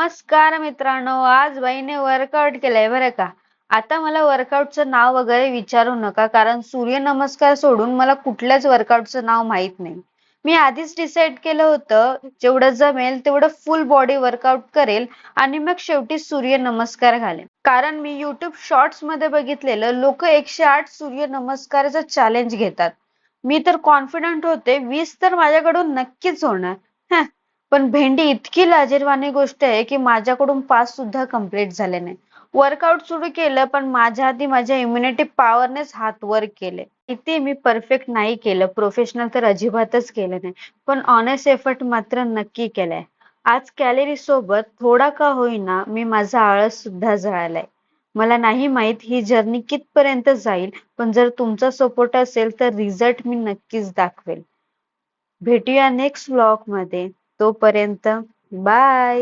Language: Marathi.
नमस्कार मित्रांनो, आज बाईने वर्कआउट केलंय बरं का. आता मला वर्कआउटचं नाव वगैरे विचारू नका, कारण सूर्यनमस्कार सोडून मला कुठल्याच वर्कआउटचं नाव माहित नाही. मी आधीच डिसाईड केलं होतं, जेवढं जमेल तेवढं फुल बॉडी वर्कआउट करेल आणि मग शेवटी सूर्यनमस्कार घालेन. कारण मी युट्यूब शॉर्ट्स मध्ये बघितलेलं लोक 108 सूर्यनमस्काराचं चॅलेंज घेतात. मी तर कॉन्फिडंट होते 20 तर माझ्याकडून नक्कीच होणार. पण भेंडी इतकी लाजिरवाणी गोष्ट आहे की माझ्याकडून 5 सुद्धा कंप्लीट झाले नाही. वर्कआउट सुरू केलं पण माझ्या आधी माझ्या इम्युनिटी पॉवरनेच हात वर केले. इथे मी परफेक्ट नाही केलं, प्रोफेशनल तर अजिबातच केलं नाही, पण ऑनेस्ट एफर्ट मात्र नक्की केलाय. आज कॅलरी सोबत थोडा का होईना मी माझा आळस सुद्धा जळालाय. मला नाही माहित ही जर्नी कितपर्यंत जाईल, पण जर तुमचा सपोर्ट असेल तर रिझल्ट मी नक्कीच दाखवेल. भेटूया नेक्स्ट व्लॉग मध्ये. तोपर्यंत बाय.